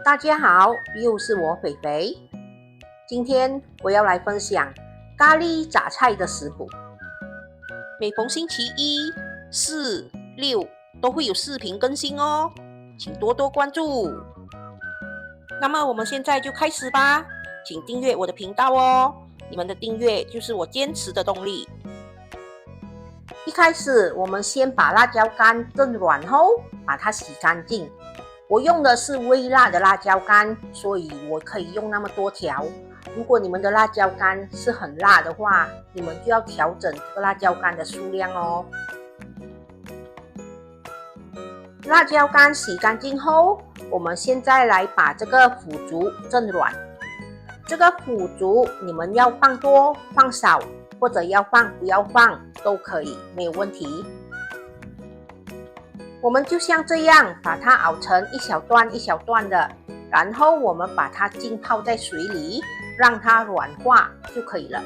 大家好，又是我肥肥。今天我要来分享咖喱杂菜的食谱。每逢星期一、四、六都会有视频更新哦，请多多关注。那么我们现在就开始吧，请订阅我的频道哦，你们的订阅就是我坚持的动力。一开始我们先把辣椒干蒸软后，把它洗干净。我用的是微辣的辣椒干，所以我可以用那么多条。如果你们的辣椒干是很辣的话，你们就要调整这个辣椒干的数量哦。辣椒干洗干净后，我们现在来把这个腐竹蒸软。这个腐竹你们要放多放少，或者要放不要放都可以，没有问题。我们就像这样把它熬成一小段一小段的，然后我们把它浸泡在水里，让它软化就可以了。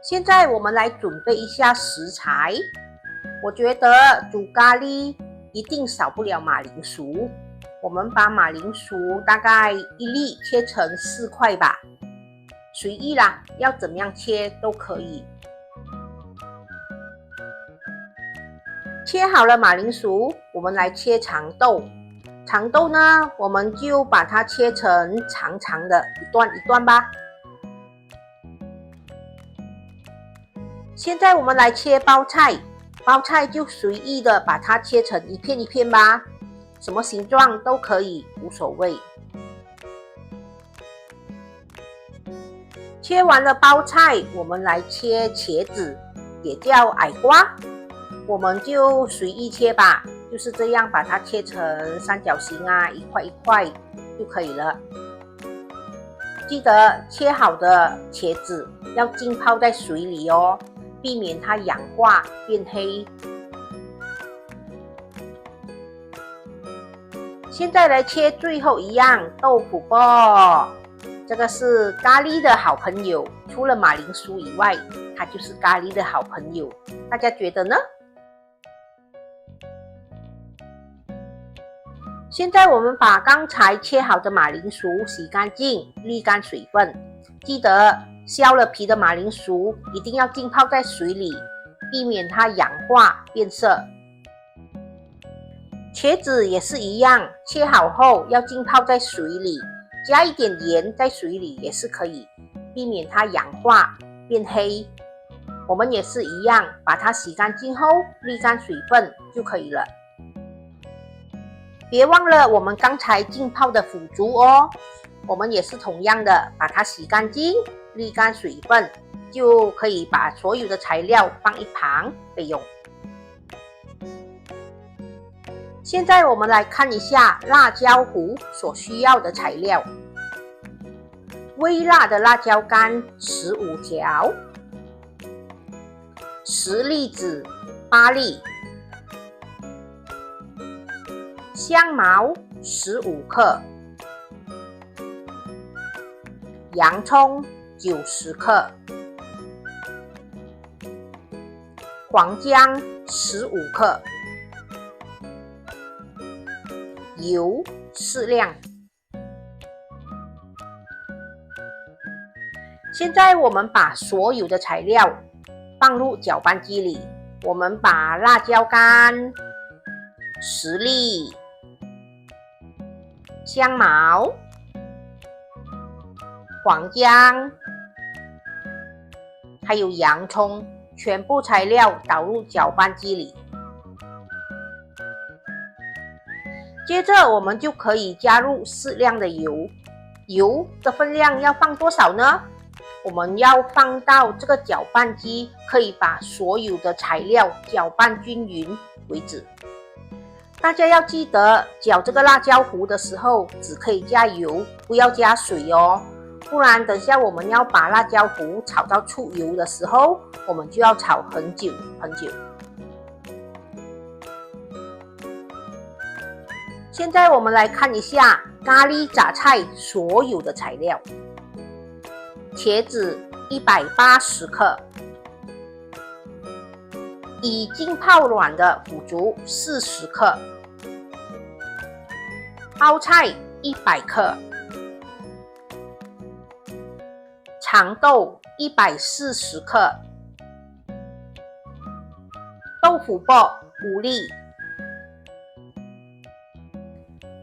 现在我们来准备一下食材。我觉得煮咖喱一定少不了马铃薯。我们把马铃薯大概一粒切成4块吧，随意啦，要怎么样切都可以。切好了马铃薯，我们来切长豆。长豆呢，我们就把它切成长长的一段一段吧。现在我们来切包菜，包菜就随意的把它切成一片一片吧，什么形状都可以，无所谓。切完了包菜，我们来切茄子，也叫矮瓜。我们就随意切吧，就是这样把它切成三角形啊，一块一块就可以了。记得切好的茄子要浸泡在水里哦，避免它氧化变黑。现在来切最后一样豆腐波，这个是咖喱的好朋友，除了马铃薯以外，它就是咖喱的好朋友，大家觉得呢？现在我们把刚才切好的马铃薯洗干净，沥干水分。记得削了皮的马铃薯一定要浸泡在水里，避免它氧化变色。茄子也是一样，切好后要浸泡在水里，加一点盐在水里也是可以，避免它氧化变黑。我们也是一样，把它洗干净后沥干水分就可以了。别忘了我们刚才浸泡的腐竹哦，我们也是同样的，把它洗干净，沥干水分，就可以把所有的材料放一旁备用。现在我们来看一下辣椒糊所需要的材料。微辣的辣椒干15条，10粒子8粒，香茅15克，洋葱90克，黄姜15克，油适量。现在我们把所有的材料放入搅拌机里，我们把辣椒干10粒，香茅、黄姜还有洋葱，全部材料倒入搅拌机里。接着我们就可以加入适量的油，油的分量要放多少呢？我们要放到这个搅拌机可以把所有的材料搅拌均匀为止。大家要记得搅这个辣椒糊的时候只可以加油，不要加水哦，不然等下我们要把辣椒糊炒到出油的时候，我们就要炒很久很久。现在我们来看一下咖喱杂菜所有的材料。茄子180克，已经泡软的腐竹40克，包菜100克，长豆140克，豆腐卜5粒，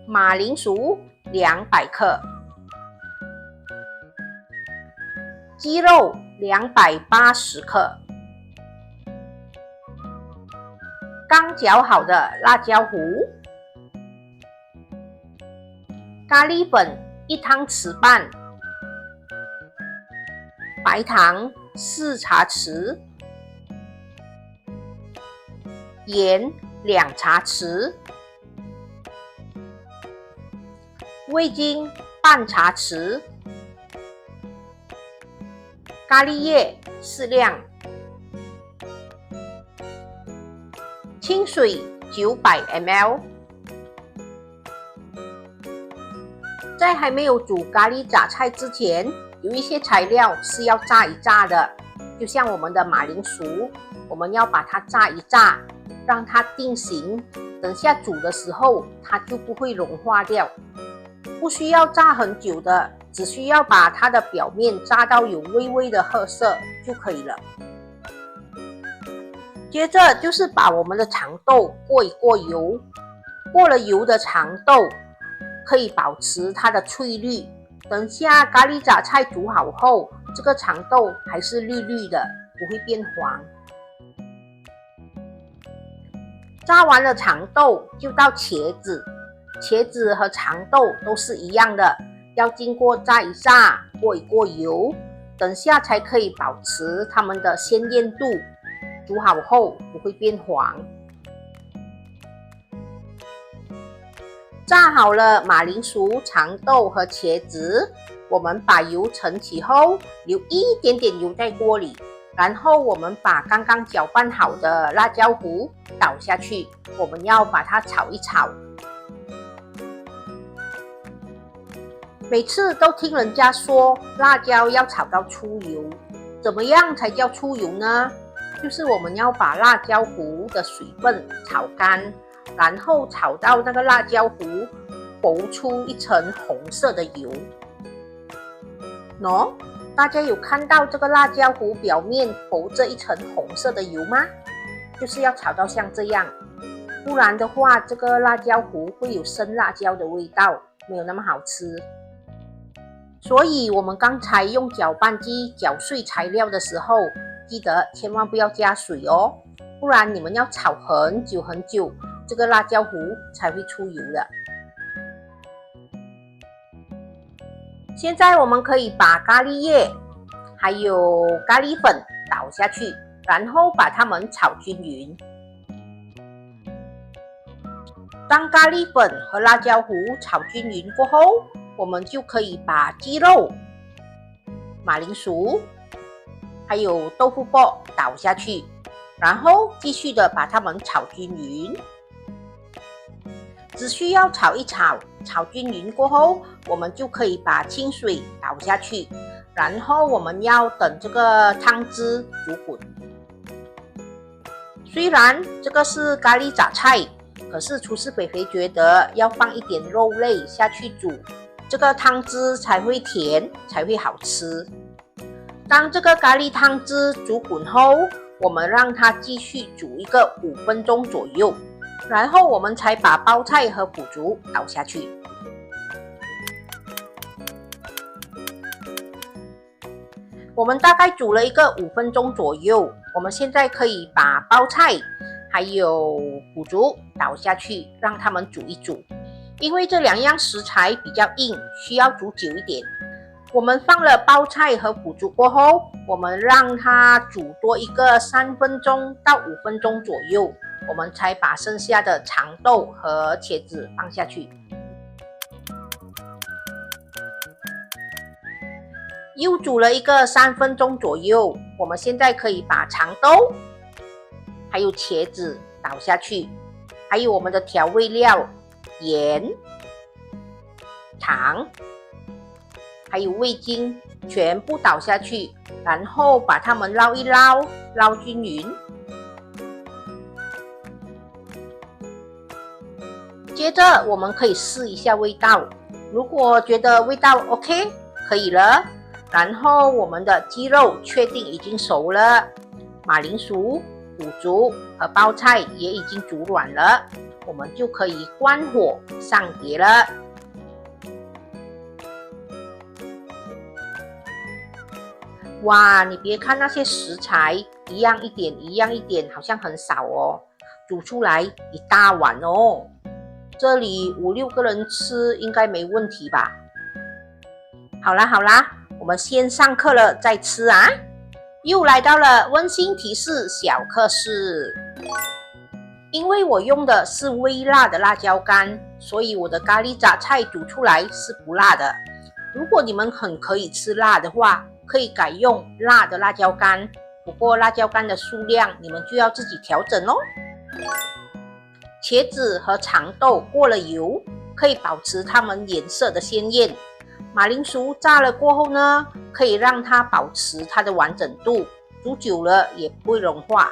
马铃薯200克，鸡肉280克，刚搅好的辣椒糊，咖喱粉1汤匙半，白糖4茶匙，盐2茶匙，味精半茶匙，咖喱叶适量，清水900 ml。在还没有煮咖喱杂菜之前，有一些材料是要炸一炸的，就像我们的马铃薯，我们要把它炸一炸，让它定型，等下煮的时候它就不会融化掉。不需要炸很久的，只需要把它的表面炸到有微微的褐色就可以了。接着就是把我们的长豆过一过油，过了油的长豆可以保持它的翠绿，等下咖喱杂菜煮好后，这个长豆还是绿绿的，不会变黄。炸完了长豆就到茄子，茄子和长豆都是一样的，要经过炸一炸，过一过油，等下才可以保持它们的鲜艳度，煮好后不会变黄。炸好了马铃薯、长豆和茄子，我们把油盛起后，留一点点油在锅里，然后我们把刚刚搅拌好的辣椒糊倒下去，我们要把它炒一炒。每次都听人家说辣椒要炒到出油，怎么样才叫出油呢？就是我们要把辣椒糊的水分炒干，然后炒到那个辣椒糊浮出一层红色的油。大家有看到这个辣椒糊表面浮着一层红色的油吗？就是要炒到像这样，不然的话这个辣椒糊会有生辣椒的味道，没有那么好吃。所以我们刚才用搅拌机搅碎材料的时候，记得千万不要加水哦，不然你们要炒很久很久，这个辣椒糊才会出油的。现在我们可以把咖喱叶还有咖喱粉倒下去，然后把它们炒均匀。当咖喱粉和辣椒糊炒均匀过后，我们就可以把鸡肉、马铃薯还有豆腐卜倒下去，然后继续的把它们炒均匀。只需要炒一炒，炒均匀过后，我们就可以把清水倒下去，然后我们要等这个汤汁煮滚。虽然这个是咖喱杂菜，可是厨师肥肥觉得要放一点肉类下去煮，这个汤汁才会甜，才会好吃。当这个咖喱汤汁煮滚后，我们让它继续煮一个5分钟左右，然后我们才把包菜和腐竹倒下去。我们大概煮了一个5分钟左右，我们现在可以把包菜还有腐竹倒下去，让它们煮一煮。因为这2样食材比较硬，需要煮久一点。我们放了包菜和腐竹过后，我们让它煮多一个3分钟到5分钟左右，我们才把剩下的长豆和茄子放下去。又煮了一个3分钟左右，我们现在可以把长豆还有茄子倒下去，还有我们的调味料盐、糖还有味精全部倒下去，然后把它们捞一捞，捞均匀。接接着我们可以试一下味道，如果觉得味道 OK 可以了，然后我们的鸡肉确定已经熟了，马铃薯、腐竹和包菜也已经煮软了，我们就可以关火上碟了。哇，你别看那些食材一样一点一样一点，好像很少哦，煮出来一大碗哦，这里5、6个人吃应该没问题吧？好啦好啦，我们先上课了再吃啊！又来到了温馨提示小课室。因为我用的是微辣的辣椒干，所以我的咖喱杂菜煮出来是不辣的。如果你们很可以吃辣的话，可以改用辣的辣椒干，不过辣椒干的数量你们就要自己调整哦。茄子和长豆过了油，可以保持它们颜色的鲜艳。马铃薯炸了过后呢，可以让它保持它的完整度，煮久了也不会融化。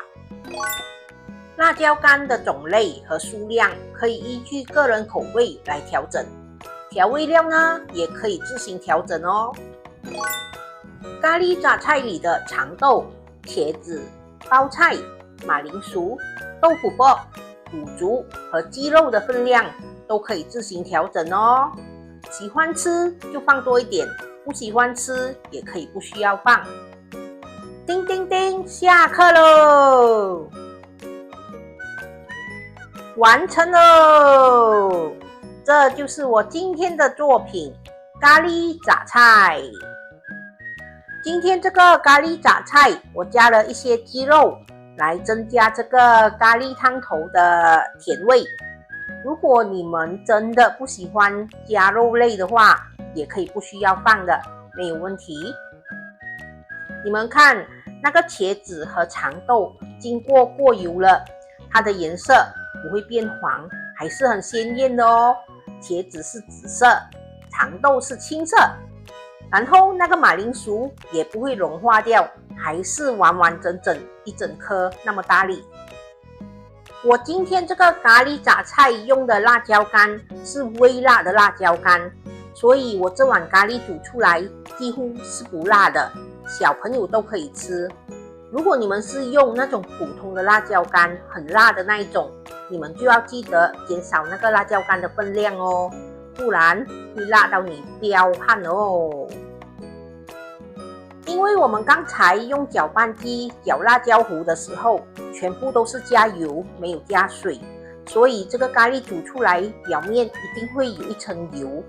辣椒干的种类和数量可以依据个人口味来调整，调味料呢也可以自行调整哦。咖喱杂菜里的长豆、茄子、包菜、马铃薯、豆腐卜、腐竹和鸡肉的分量都可以自行调整哦。喜欢吃就放多一点，不喜欢吃也可以不需要放。叮叮叮，下课喽！完成喽！这就是我今天的作品——咖喱杂菜。今天这个咖喱杂菜，我加了一些鸡肉，来增加这个咖喱汤头的甜味。如果你们真的不喜欢加肉类的话，也可以不需要放的，没有问题。你们看，那个茄子和长豆经过油了，它的颜色不会变黄，还是很鲜艳的哦。茄子是紫色，长豆是青色，然后那个马铃薯也不会融化掉，还是完完整整一整颗那么大粒。我今天这个咖喱杂菜用的辣椒干是微辣的辣椒干，所以我这碗咖喱煮出来几乎是不辣的，小朋友都可以吃。如果你们是用那种普通的辣椒干，很辣的那一种，你们就要记得减少那个辣椒干的分量哦，不然会辣到你飙汗哦。因为我们刚才用搅拌机搅辣椒糊的时候，全部都是加油，没有加水，所以这个咖喱煮出来表面一定会有一层油。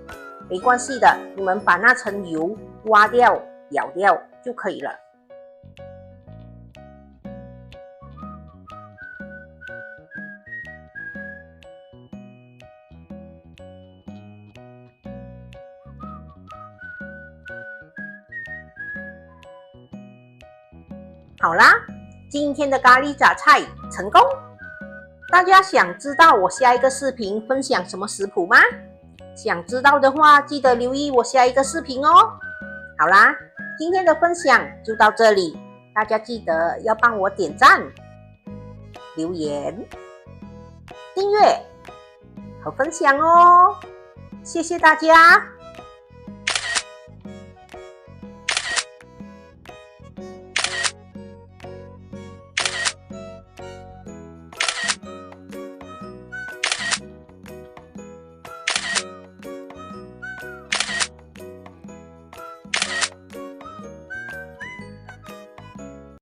没关系的，你们把那层油挖掉、舀掉就可以了。好啦，今天的咖喱杂菜成功。大家想知道我下一个视频分享什么食谱吗？想知道的话，记得留意我下一个视频哦。好啦，今天的分享就到这里，大家记得要帮我点赞、留言、订阅和分享哦。谢谢大家。